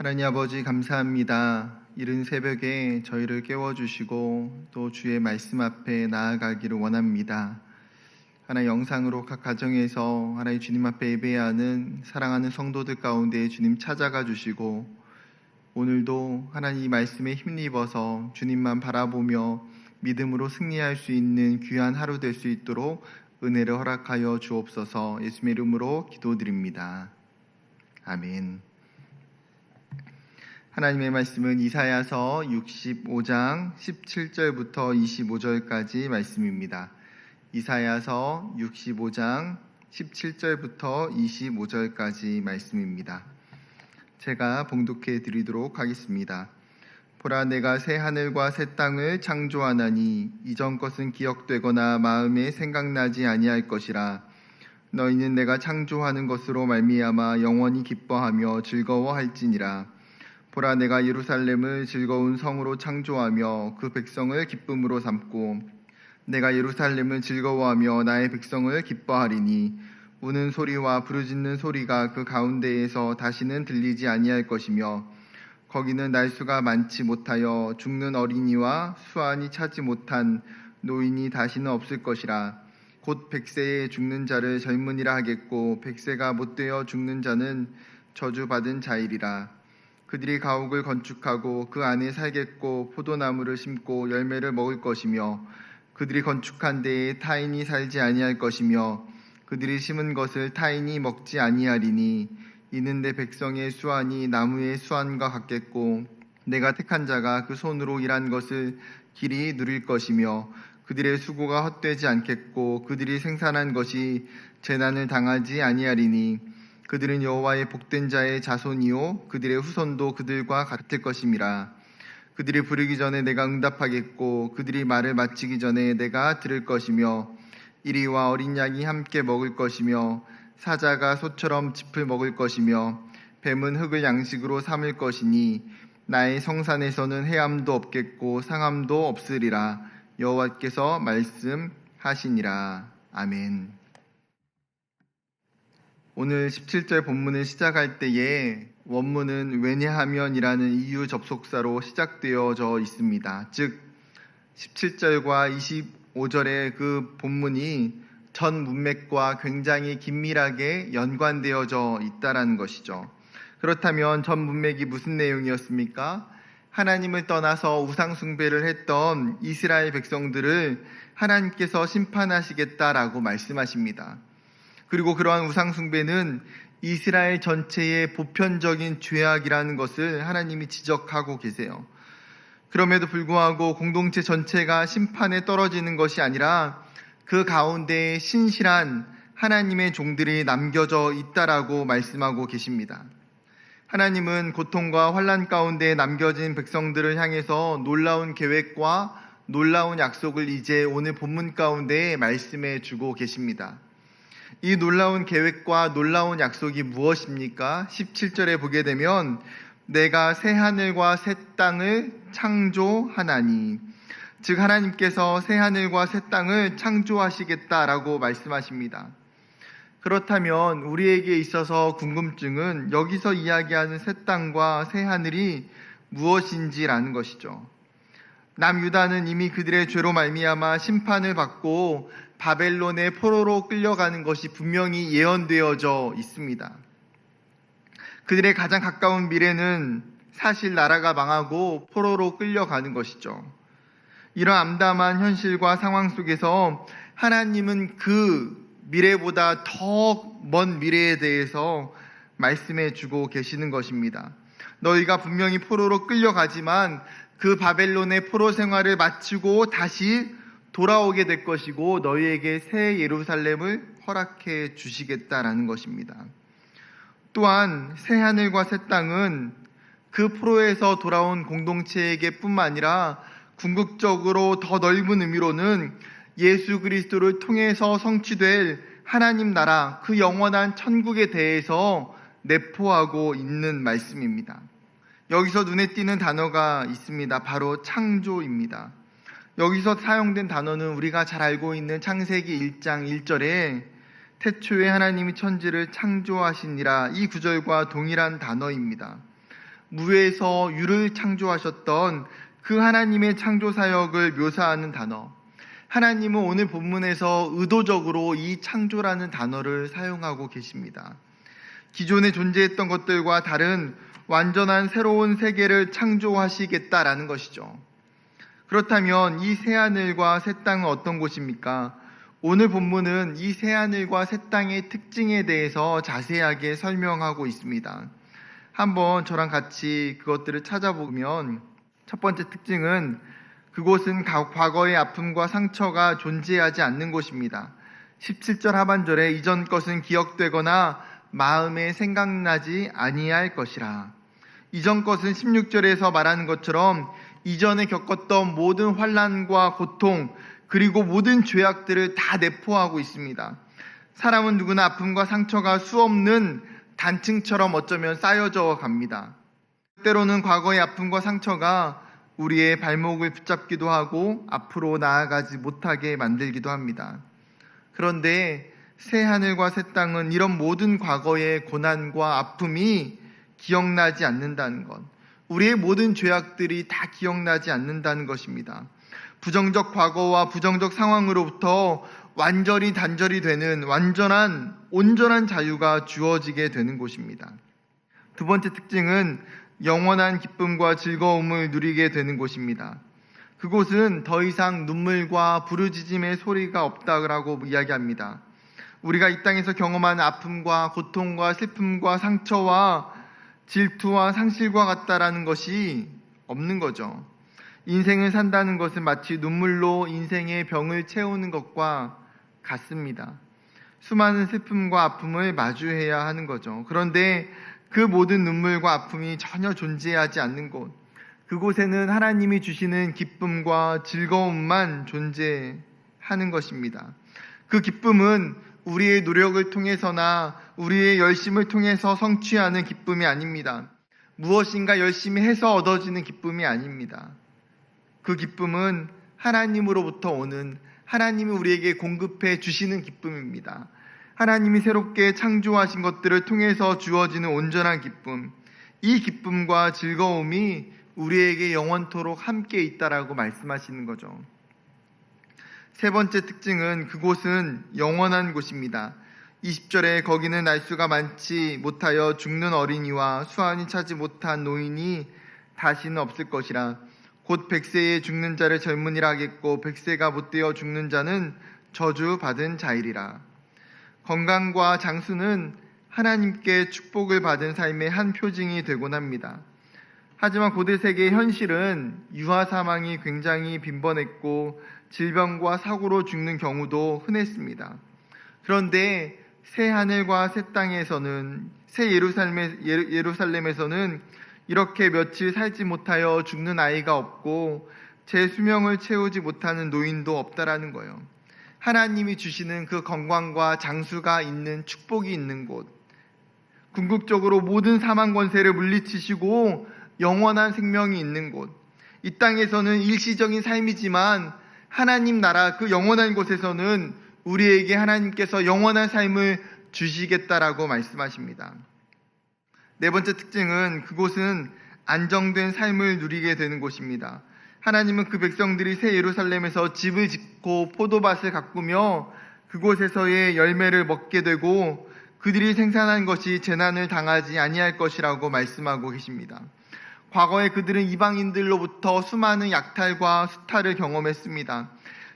하나님 아버지 감사합니다. 이른 새벽에 저희를 깨워주시고 또 주의 말씀 앞에 나아가기를 원합니다. 하나님 영상으로 각 가정에서 하나님 주님 앞에 예배하는 사랑하는 성도들 가운데 주님 찾아가 주시고 오늘도 하나님 이 말씀에 힘입어서 주님만 바라보며 믿음으로 승리할 수 있는 귀한 하루 될 수 있도록 은혜를 허락하여 주옵소서. 예수님의 이름으로 기도드립니다. 아멘. 하나님의 말씀은 이사야서 65장 17절부터 25절까지 말씀입니다. 이사야서 65장 17절부터 25절까지 말씀입니다. 제가 봉독해 드리도록 하겠습니다. 보라, 내가 새 하늘과 새 땅을 창조하나니 이전 것은 기억되거나 마음에 생각나지 아니할 것이라. 너희는 내가 창조하는 것으로 말미암아 영원히 기뻐하며 즐거워할지니라. 보라, 내가 예루살렘을 즐거운 성으로 창조하며 그 백성을 기쁨으로 삼고 내가 예루살렘을 즐거워하며 나의 백성을 기뻐하리니 우는 소리와 부르짖는 소리가 그 가운데에서 다시는 들리지 아니할 것이며 거기는 날수가 많지 못하여 죽는 어린이와 수완이 차지 못한 노인이 다시는 없을 것이라. 곧 100세에 죽는 자를 젊은이라 하겠고 100세가 못되어 죽는 자는 저주받은 자이리라. 그들이 가옥을 건축하고 그 안에 살겠고 포도나무를 심고 열매를 먹을 것이며 그들이 건축한 데에 타인이 살지 아니할 것이며 그들이 심은 것을 타인이 먹지 아니하리니 이는 내 백성의 수완이 나무의 수완과 같겠고 내가 택한 자가 그 손으로 일한 것을 길이 누릴 것이며 그들의 수고가 헛되지 않겠고 그들이 생산한 것이 재난을 당하지 아니하리니 그들은 여호와의 복된 자의 자손이요 그들의 후손도 그들과 같을 것임이라. 그들이 부르기 전에 내가 응답하겠고 그들이 말을 마치기 전에 내가 들을 것이며 이리와 어린 양이 함께 먹을 것이며 사자가 소처럼 짚을 먹을 것이며 뱀은 흙을 양식으로 삼을 것이니 나의 성산에서는 해함도 없겠고 상함도 없으리라. 여호와께서 말씀하시니라. 아멘. 오늘 17절 본문을 시작할 때에 원문은 왜냐하면이라는 이유 접속사로 시작되어져 있습니다. 즉 17절과 25절의 그 본문이 전 문맥과 굉장히 긴밀하게 연관되어져 있다라는 것이죠. 그렇다면 전 문맥이 무슨 내용이었습니까? 하나님을 떠나서 우상 숭배를 했던 이스라엘 백성들을 하나님께서 심판하시겠다라고 말씀하십니다. 그리고 그러한 우상 숭배는 이스라엘 전체의 보편적인 죄악이라는 것을 하나님이 지적하고 계세요. 그럼에도 불구하고 공동체 전체가 심판에 떨어지는 것이 아니라 그 가운데에 신실한 하나님의 종들이 남겨져 있다라고 말씀하고 계십니다. 하나님은 고통과 환난 가운데 남겨진 백성들을 향해서 놀라운 계획과 놀라운 약속을 이제 오늘 본문 가운데 말씀해 주고 계십니다. 이 놀라운 계획과 놀라운 약속이 무엇입니까? 17절에 보게 되면 내가 새 하늘과 새 땅을 창조하나니, 즉 하나님께서 새 하늘과 새 땅을 창조하시겠다라고 말씀하십니다. 그렇다면 우리에게 있어서 궁금증은 여기서 이야기하는 새 땅과 새 하늘이 무엇인지라는 것이죠. 남유다는 이미 그들의 죄로 말미암아 심판을 받고 바벨론의 포로로 끌려가는 것이 분명히 예언되어져 있습니다. 그들의 가장 가까운 미래는 사실 나라가 망하고 포로로 끌려가는 것이죠. 이런 암담한 현실과 상황 속에서 하나님은 그 미래보다 더 먼 미래에 대해서 말씀해 주고 계시는 것입니다. 너희가 분명히 포로로 끌려가지만 그 바벨론의 포로 생활을 마치고 다시 돌아오게 될 것이고 너희에게 새 예루살렘을 허락해 주시겠다라는 것입니다. 또한 새 하늘과 새 땅은 그 포로에서 돌아온 공동체에게 뿐만 아니라 궁극적으로 더 넓은 의미로는 예수 그리스도를 통해서 성취될 하나님 나라, 그 영원한 천국에 대해서 내포하고 있는 말씀입니다. 여기서 눈에 띄는 단어가 있습니다. 바로 창조입니다. 여기서 사용된 단어는 우리가 잘 알고 있는 창세기 1장 1절에 태초에 하나님이 천지를 창조하시니라, 이 구절과 동일한 단어입니다. 무에서 유를 창조하셨던 그 하나님의 창조 사역을 묘사하는 단어. 하나님은 오늘 본문에서 의도적으로 이 창조라는 단어를 사용하고 계십니다. 기존에 존재했던 것들과 다른 완전한 새로운 세계를 창조하시겠다라는 것이죠. 그렇다면 이 새하늘과 새 땅은 어떤 곳입니까? 오늘 본문은 이 새하늘과 새 땅의 특징에 대해서 자세하게 설명하고 있습니다. 한번 저랑 같이 그것들을 찾아보면 첫 번째 특징은 그곳은 과거의 아픔과 상처가 존재하지 않는 곳입니다. 17절 하반절에 이전 것은 기억되거나 마음에 생각나지 아니할 것이라. 이전 것은 16절에서 말하는 것처럼 이전에 겪었던 모든 환난과 고통 그리고 모든 죄악들을 다 내포하고 있습니다. 사람은 누구나 아픔과 상처가 수없는 단층처럼 어쩌면 쌓여져 갑니다. 때로는 과거의 아픔과 상처가 우리의 발목을 붙잡기도 하고 앞으로 나아가지 못하게 만들기도 합니다. 그런데 새 하늘과 새 땅은 이런 모든 과거의 고난과 아픔이 기억나지 않는다는 것, 우리의 모든 죄악들이 다 기억나지 않는다는 것입니다. 부정적 과거와 부정적 상황으로부터 완전히 단절이 되는 온전한 자유가 주어지게 되는 곳입니다. 두 번째 특징은 영원한 기쁨과 즐거움을 누리게 되는 곳입니다. 그곳은 더 이상 눈물과 부르짖음의 소리가 없다고 이야기합니다. 우리가 이 땅에서 경험한 아픔과 고통과 슬픔과 상처와 질투와 상실과 같다라는 것이 없는 거죠. 인생을 산다는 것은 마치 눈물로 인생의 병을 채우는 것과 같습니다. 수많은 슬픔과 아픔을 마주해야 하는 거죠. 그런데 그 모든 눈물과 아픔이 전혀 존재하지 않는 곳, 그곳에는 하나님이 주시는 기쁨과 즐거움만 존재하는 것입니다. 그 기쁨은 우리의 노력을 통해서나 우리의 열심을 통해서 성취하는 기쁨이 아닙니다. 무엇인가 열심히 해서 얻어지는 기쁨이 아닙니다. 그 기쁨은 하나님으로부터 오는, 하나님이 우리에게 공급해 주시는 기쁨입니다. 하나님이 새롭게 창조하신 것들을 통해서 주어지는 온전한 기쁨, 이 기쁨과 즐거움이 우리에게 영원토록 함께 있다라고 말씀하시는 거죠. 세 번째 특징은 그곳은 영원한 곳입니다. 20절에 거기는 날수가 많지 못하여 죽는 어린이와 수완이 차지 못한 노인이 다시는 없을 것이라. 곧 100세에 죽는 자를 젊은이라 하겠고 100세가 못되어 죽는 자는 저주받은 자이리라. 건강과 장수는 하나님께 축복을 받은 삶의 한 표징이 되곤 합니다. 하지만 고대 세계의 현실은 유아 사망이 굉장히 빈번했고 질병과 사고로 죽는 경우도 흔했습니다. 그런데 새 하늘과 새 땅에서는, 새 예루살렘에서는 이렇게 며칠 살지 못하여 죽는 아이가 없고 제 수명을 채우지 못하는 노인도 없다라는 거예요. 하나님이 주시는 그 건강과 장수가 있는, 축복이 있는 곳, 궁극적으로 모든 사망 권세를 물리치시고 영원한 생명이 있는 곳, 이 땅에서는 일시적인 삶이지만 하나님 나라 그 영원한 곳에서는 우리에게 하나님께서 영원한 삶을 주시겠다라고 말씀하십니다. 네 번째 특징은 그곳은 안정된 삶을 누리게 되는 곳입니다. 하나님은 그 백성들이 새 예루살렘에서 집을 짓고 포도밭을 가꾸며 그곳에서의 열매를 먹게 되고 그들이 생산한 것이 재난을 당하지 아니할 것이라고 말씀하고 계십니다. 과거에 그들은 이방인들로부터 수많은 약탈과 수탈을 경험했습니다.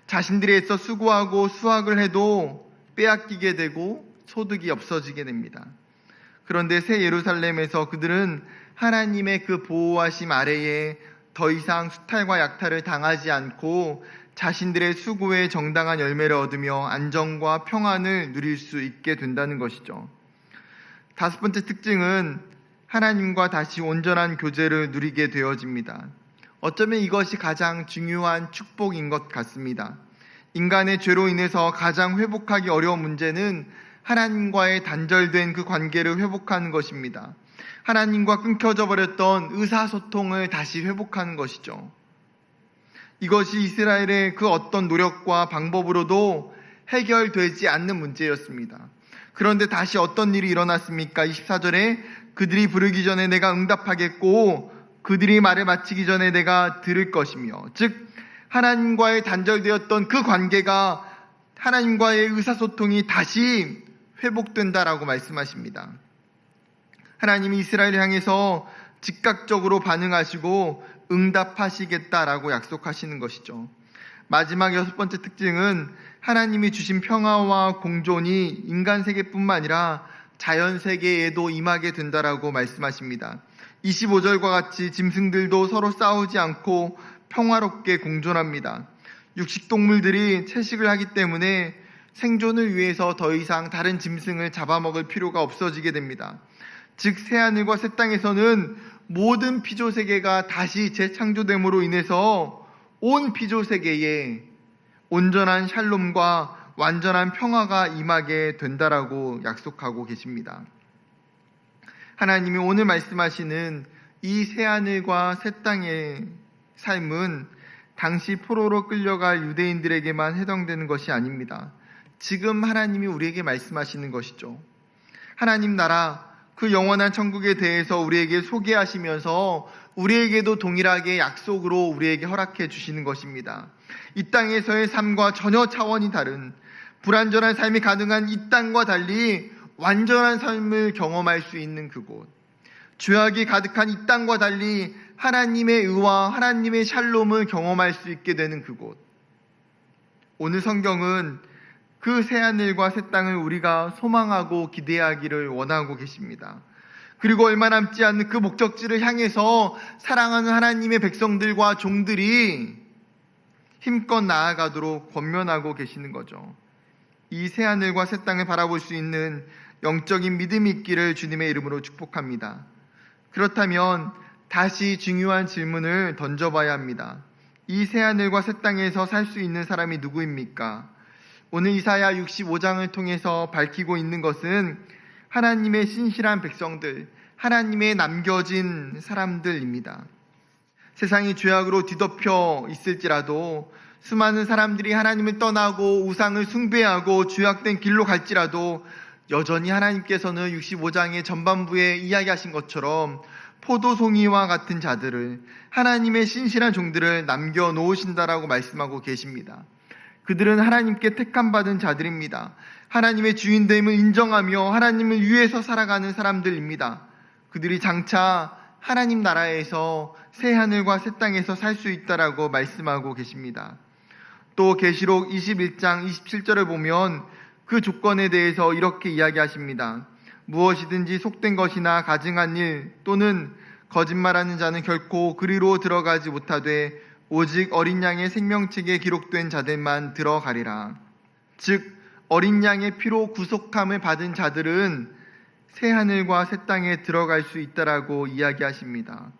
자신들이 애써 수고하고 수확을 해도 빼앗기게 되고 소득이 없어지게 됩니다. 그런데 새 예루살렘에서 그들은 하나님의 그 보호하심 아래에 더 이상 수탈과 약탈을 당하지 않고 자신들의 수고의 정당한 열매를 얻으며 안정과 평안을 누릴 수 있게 된다는 것이죠. 다섯 번째 특징은 하나님과 다시 온전한 교제를 누리게 되어집니다. 어쩌면 이것이 가장 중요한 축복인 것 같습니다. 인간의 죄로 인해서 가장 회복하기 어려운 문제는 하나님과의 단절된 그 관계를 회복하는 것입니다. 하나님과 끊겨져 버렸던 의사소통을 다시 회복하는 것이죠. 이것이 이스라엘의 그 어떤 노력과 방법으로도 해결되지 않는 문제였습니다. 그런데 다시 어떤 일이 일어났습니까? 24절에 그들이 부르기 전에 내가 응답하겠고 그들이 말을 마치기 전에 내가 들을 것이며, 즉 하나님과의 단절되었던 그 관계가, 하나님과의 의사소통이 다시 회복된다라고 말씀하십니다. 하나님이 이스라엘을 향해서 즉각적으로 반응하시고 응답하시겠다라고 약속하시는 것이죠. 마지막 6번째 특징은 하나님이 주신 평화와 공존이 인간 세계뿐만 아니라 자연 세계에도 임하게 된다라고 말씀하십니다. 25절과 같이 짐승들도 서로 싸우지 않고 평화롭게 공존합니다. 육식동물들이 채식을 하기 때문에 생존을 위해서 더 이상 다른 짐승을 잡아먹을 필요가 없어지게 됩니다. 즉 새하늘과 새 땅에서는 모든 피조세계가 다시 재창조됨으로 인해서 온 피조세계에 온전한 샬롬과 완전한 평화가 임하게 된다라고 약속하고 계십니다. 하나님이 오늘 말씀하시는 이 새하늘과 새 땅의 삶은 당시 포로로 끌려갈 유대인들에게만 해당되는 것이 아닙니다. 지금 하나님이 우리에게 말씀하시는 것이죠. 하나님 나라, 그 영원한 천국에 대해서 우리에게 소개하시면서 우리에게도 동일하게 약속으로 우리에게 허락해 주시는 것입니다. 이 땅에서의 삶과 전혀 차원이 다른 불완전한 삶이 가능한 이 땅과 달리 완전한 삶을 경험할 수 있는 그곳, 죄악이 가득한 이 땅과 달리 하나님의 의와 하나님의 샬롬을 경험할 수 있게 되는 그곳. 오늘 성경은 그 새하늘과 새 땅을 우리가 소망하고 기대하기를 원하고 계십니다. 그리고 얼마 남지 않는 그 목적지를 향해서 사랑하는 하나님의 백성들과 종들이 힘껏 나아가도록 권면하고 계시는 거죠. 이 새하늘과 새 땅을 바라볼 수 있는 영적인 믿음이 있기를 주님의 이름으로 축복합니다. 그렇다면 다시 중요한 질문을 던져봐야 합니다. 이 새하늘과 새 땅에서 살 수 있는 사람이 누구입니까? 오늘 이사야 65장을 통해서 밝히고 있는 것은 하나님의 신실한 백성들, 하나님의 남겨진 사람들입니다. 세상이 죄악으로 뒤덮여 있을지라도, 수많은 사람들이 하나님을 떠나고 우상을 숭배하고 죄악된 길로 갈지라도 여전히 하나님께서는 65장의 전반부에 이야기하신 것처럼 포도송이와 같은 자들을, 하나님의 신실한 종들을 남겨놓으신다라고 말씀하고 계십니다. 그들은 하나님께 택함받은 자들입니다. 하나님의 주인됨을 인정하며 하나님을 위해서 살아가는 사람들입니다. 그들이 장차 하나님 나라에서 새 하늘과 새 땅에서 살 수 있다라고 말씀하고 계십니다. 또 계시록 21장 27절을 보면 그 조건에 대해서 이렇게 이야기하십니다. 무엇이든지 속된 것이나 가증한 일 또는 거짓말하는 자는 결코 그리로 들어가지 못하되 오직 어린 양의 생명책에 기록된 자들만 들어가리라. 즉 어린 양의 피로 구속함을 받은 자들은 새 하늘과 새 땅에 들어갈 수 있다라고 이야기하십니다.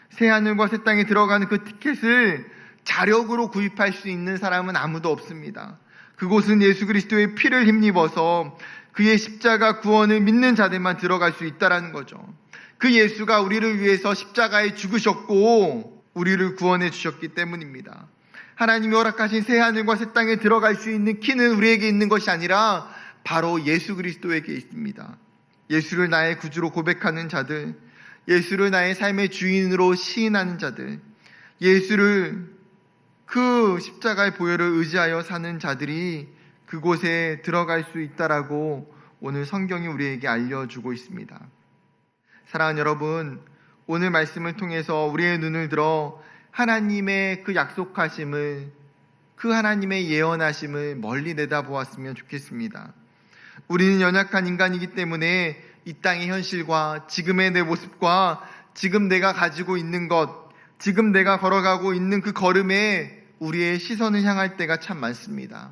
새 하늘과 새 땅에 들어가는 그 티켓을 자력으로 구입할 수 있는 사람은 아무도 없습니다. 그곳은 예수 그리스도의 피를 힘입어서 그의 십자가 구원을 믿는 자들만 들어갈 수 있다라는 거죠. 그 예수가 우리를 위해서 십자가에 죽으셨고 우리를 구원해 주셨기 때문입니다. 하나님이 허락하신 새 하늘과 새 땅에 들어갈 수 있는 키는 우리에게 있는 것이 아니라 바로 예수 그리스도에게 있습니다. 예수를 나의 구주로 고백하는 자들, 예수를 나의 삶의 주인으로 시인하는 자들, 예수를 그 십자가의 보혈을 의지하여 사는 자들이 그곳에 들어갈 수 있다라고 오늘 성경이 우리에게 알려주고 있습니다. 사랑하는 여러분, 오늘 말씀을 통해서 우리의 눈을 들어 하나님의 그 약속하심을, 그 하나님의 예언하심을 멀리 내다보았으면 좋겠습니다. 우리는 연약한 인간이기 때문에 이 땅의 현실과 지금의 내 모습과 지금 내가 가지고 있는 것, 지금 내가 걸어가고 있는 그 걸음에 우리의 시선을 향할 때가 참 많습니다.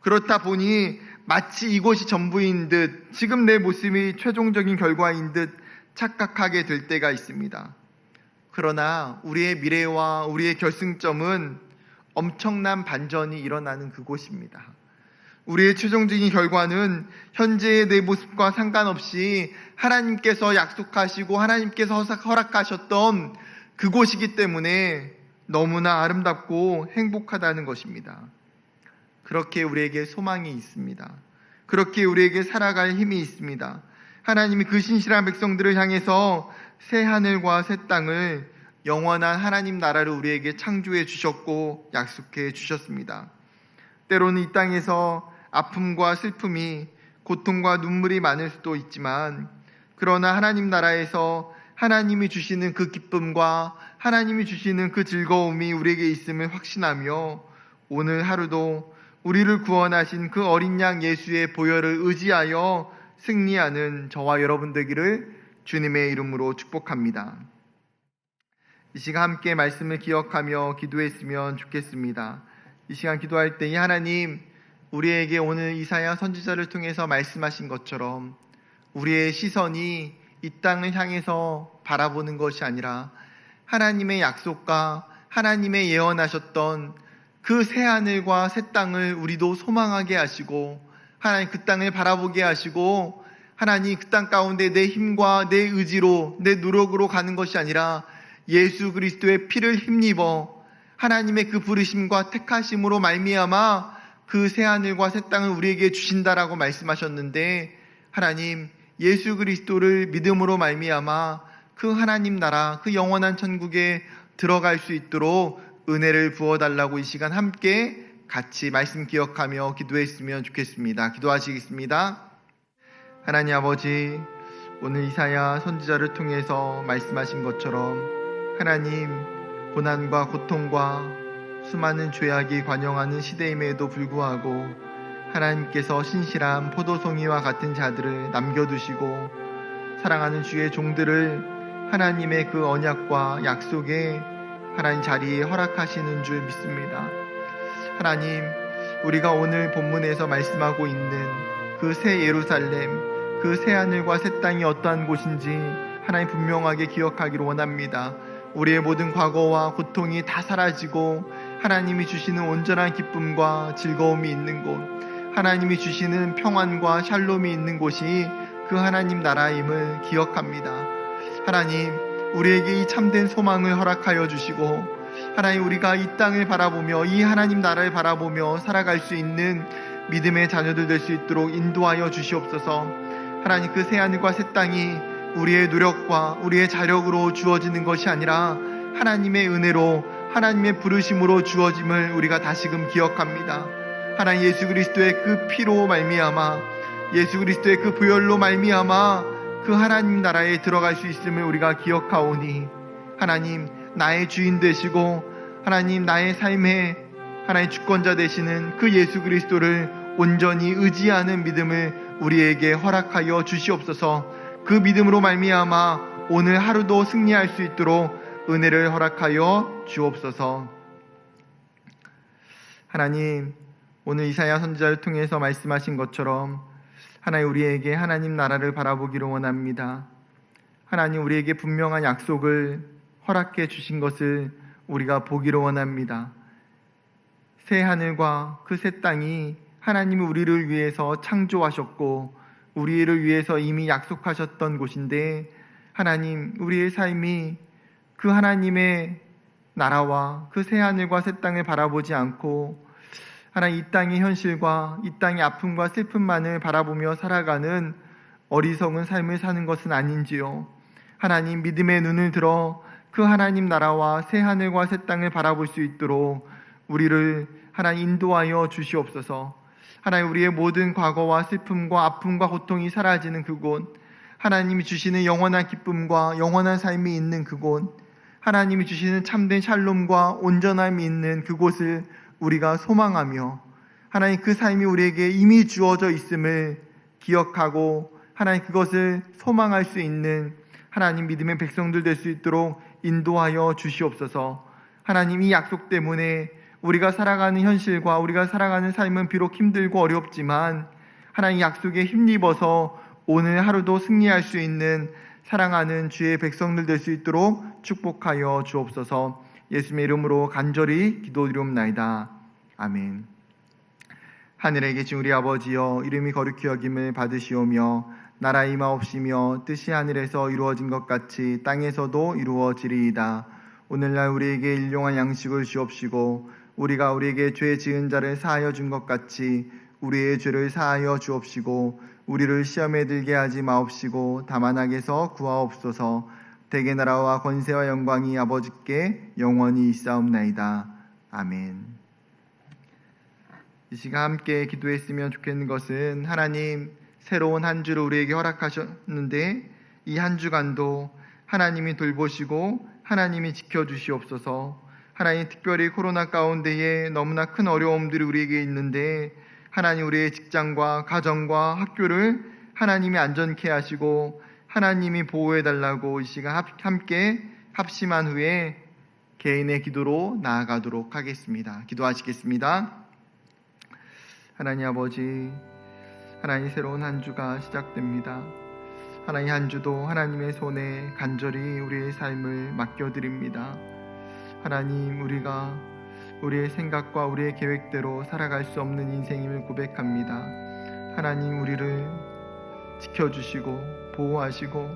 그렇다 보니 마치 이곳이 전부인 듯, 지금 내 모습이 최종적인 결과인 듯 착각하게 될 때가 있습니다. 그러나 우리의 미래와 우리의 결승점은 엄청난 반전이 일어나는 그곳입니다. 우리의 최종적인 결과는 현재의 내 모습과 상관없이 하나님께서 약속하시고 하나님께서 허락하셨던 그곳이기 때문에 너무나 아름답고 행복하다는 것입니다. 그렇게 우리에게 소망이 있습니다. 그렇게 우리에게 살아갈 힘이 있습니다. 하나님이 그 신실한 백성들을 향해서 새 하늘과 새 땅을 영원한 하나님 나라를 우리에게 창조해 주셨고 약속해 주셨습니다. 때로는 이 땅에서 아픔과 슬픔이, 고통과 눈물이 많을 수도 있지만, 그러나 하나님 나라에서 하나님이 주시는 그 기쁨과 하나님이 주시는 그 즐거움이 우리에게 있음을 확신하며 오늘 하루도 우리를 구원하신 그 어린 양 예수의 보혈을 의지하여 승리하는 저와 여러분 되기를 주님의 이름으로 축복합니다. 이 시간 함께 말씀을 기억하며 기도했으면 좋겠습니다. 이 시간 기도할 때 이 하나님, 우리에게 오늘 이사야 선지자를 통해서 말씀하신 것처럼 우리의 시선이 이 땅을 향해서 바라보는 것이 아니라 하나님의 약속과 하나님의 예언하셨던 그 새 하늘과 새 땅을 우리도 소망하게 하시고, 하나님 그 땅을 바라보게 하시고, 하나님 그 땅 가운데 내 힘과 내 의지로, 내 노력으로 가는 것이 아니라 예수 그리스도의 피를 힘입어 하나님의 그 부르심과 택하심으로 말미암아 그 새 하늘과 새 땅을 우리에게 주신다라고 말씀하셨는데, 하나님 예수 그리스도를 믿음으로 말미암아 그 하나님 나라, 그 영원한 천국에 들어갈 수 있도록 은혜를 부어달라고 이 시간 함께 같이 말씀 기억하며 기도했으면 좋겠습니다. 기도하시겠습니다. 하나님 아버지, 오늘 이사야 선지자를 통해서 말씀하신 것처럼 하나님, 고난과 고통과 수많은 죄악이 관영하는 시대임에도 불구하고 하나님께서 신실한 포도송이와 같은 자들을 남겨두시고 사랑하는 주의 종들을 하나님의 그 언약과 약속의 하나님 자리에 허락하시는 줄 믿습니다. 하나님, 우리가 오늘 본문에서 말씀하고 있는 그 새 예루살렘, 그 새 하늘과 새 땅이 어떠한 곳인지 하나님 분명하게 기억하기를 원합니다. 우리의 모든 과거와 고통이 다 사라지고 하나님이 주시는 온전한 기쁨과 즐거움이 있는 곳, 하나님이 주시는 평안과 샬롬이 있는 곳이 그 하나님 나라임을 기억합니다. 하나님, 우리에게 이 참된 소망을 허락하여 주시고, 하나님 우리가 이 땅을 바라보며 이 하나님 나라를 바라보며 살아갈 수 있는 믿음의 자녀들 될 수 있도록 인도하여 주시옵소서. 하나님 그 새하늘과 새 땅이 우리의 노력과 우리의 자력으로 주어지는 것이 아니라 하나님의 은혜로, 하나님의 부르심으로 주어짐을 우리가 다시금 기억합니다. 하나님 예수 그리스도의 그 피로 말미암아, 예수 그리스도의 그 보혈로 말미암아 그 하나님 나라에 들어갈 수 있음을 우리가 기억하오니, 하나님 나의 주인 되시고 하나님 나의 삶의 하나님 주권자 되시는 그 예수 그리스도를 온전히 의지하는 믿음을 우리에게 허락하여 주시옵소서. 그 믿음으로 말미암아 오늘 하루도 승리할 수 있도록 은혜를 허락하여 주옵소서. 하나님, 오늘 이사야 선지자를 통해서 말씀하신 것처럼 하나님 우리에게 하나님 나라를 바라보기를 원합니다. 하나님 우리에게 분명한 약속을 허락해 주신 것을 우리가 보기를 원합니다. 새 하늘과 그 새 땅이 하나님이 우리를 위해서 창조하셨고 우리를 위해서 이미 약속하셨던 곳인데, 하나님 우리의 삶이 그 하나님의 나라와 그 새 하늘과 새 땅을 바라보지 않고 하나님 이 땅의 현실과 이 땅의 아픔과 슬픔만을 바라보며 살아가는 어리석은 삶을 사는 것은 아닌지요. 하나님 믿음의 눈을 들어 그 하나님 나라와 새 하늘과 새 땅을 바라볼 수 있도록 우리를 하나님 인도하여 주시옵소서. 하나님 우리의 모든 과거와 슬픔과 아픔과 고통이 사라지는 그곳, 하나님이 주시는 영원한 기쁨과 영원한 삶이 있는 그곳, 하나님이 주시는 참된 샬롬과 온전함이 있는 그곳을 우리가 소망하며 하나님 그 삶이 우리에게 이미 주어져 있음을 기억하고 하나님 그것을 소망할 수 있는 하나님 믿음의 백성들 될 수 있도록 인도하여 주시옵소서. 하나님 이 약속 때문에 우리가 살아가는 현실과 우리가 살아가는 삶은 비록 힘들고 어렵지만 하나님 약속에 힘입어서 오늘 하루도 승리할 수 있는 사랑하는 주의 백성들 될 수 있도록 축복하여 주옵소서. 예수님의 이름으로 간절히 기도드리옵나이다. 아멘. 하늘에 계신 우리 아버지여, 이름이 거룩히 여김을 받으시오며 나라 임하옵시며 뜻이 하늘에서 이루어진 것 같이 땅에서도 이루어지리이다. 오늘날 우리에게 일용할 양식을 주옵시고 우리가 우리에게 죄 지은 자를 사하여 준 것 같이 우리의 죄를 사하여 주옵시고 우리를 시험에 들게 하지 마옵시고 다만 악에서 구하옵소서. 대개 나라와 권세와 영광이 아버지께 영원히 있사옵나이다. 아멘. 이 시간 함께 기도했으면 좋겠는 것은 하나님 새로운 한 주를 우리에게 허락하셨는데 이 한 주간도 하나님이 돌보시고 하나님이 지켜주시옵소서. 하나님 특별히 코로나 가운데에 너무나 큰 어려움들이 우리에게 있는데 하나님 우리의 직장과 가정과 학교를 하나님이 안전케 하시고 하나님이 보호해달라고 이 시간 함께 합심한 후에 개인의 기도로 나아가도록 하겠습니다. 기도하시겠습니다. 하나님 아버지, 하나님 새로운 한 주가 시작됩니다. 하나님 한 주도 하나님의 손에 간절히 우리의 삶을 맡겨드립니다. 하나님 우리가 우리의 생각과 우리의 계획대로 살아갈 수 없는 인생임을 고백합니다. 하나님 우리를 지켜주시고 보호하시고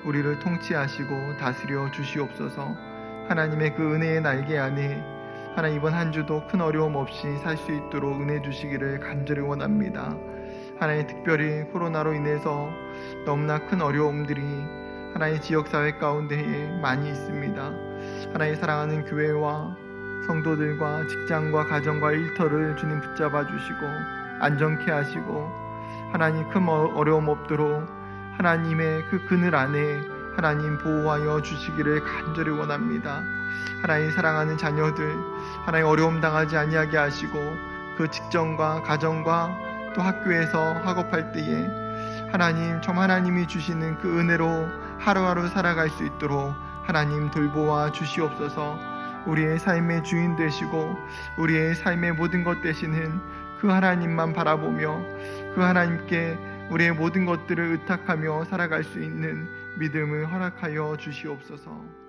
우리를 통치하시고 다스려 주시옵소서. 하나님의 그 은혜의 날개 안에 하나님 이번 한 주도 큰 어려움 없이 살 수 있도록 은혜 주시기를 간절히 원합니다. 하나님 특별히 코로나로 인해서 너무나 큰 어려움들이 하나님 지역사회 가운데에 많이 있습니다. 하나님 사랑하는 교회와 성도들과 직장과 가정과 일터를 주님 붙잡아 주시고 안정케 하시고 하나님 큰 어려움 없도록 하나님의 그 그늘 안에 하나님 보호하여 주시기를 간절히 원합니다. 하나님 사랑하는 자녀들 하나님 어려움 당하지 아니하게 하시고 그 직장과 가정과 또 학교에서 학업할 때에 하나님 참 하나님이 주시는 그 은혜로 하루하루 살아갈 수 있도록 하나님 돌보아 주시옵소서. 우리의 삶의 주인 되시고 우리의 삶의 모든 것 되시는 그 하나님만 바라보며 그 하나님께 우리의 모든 것들을 의탁하며 살아갈 수 있는 믿음을 허락하여 주시옵소서.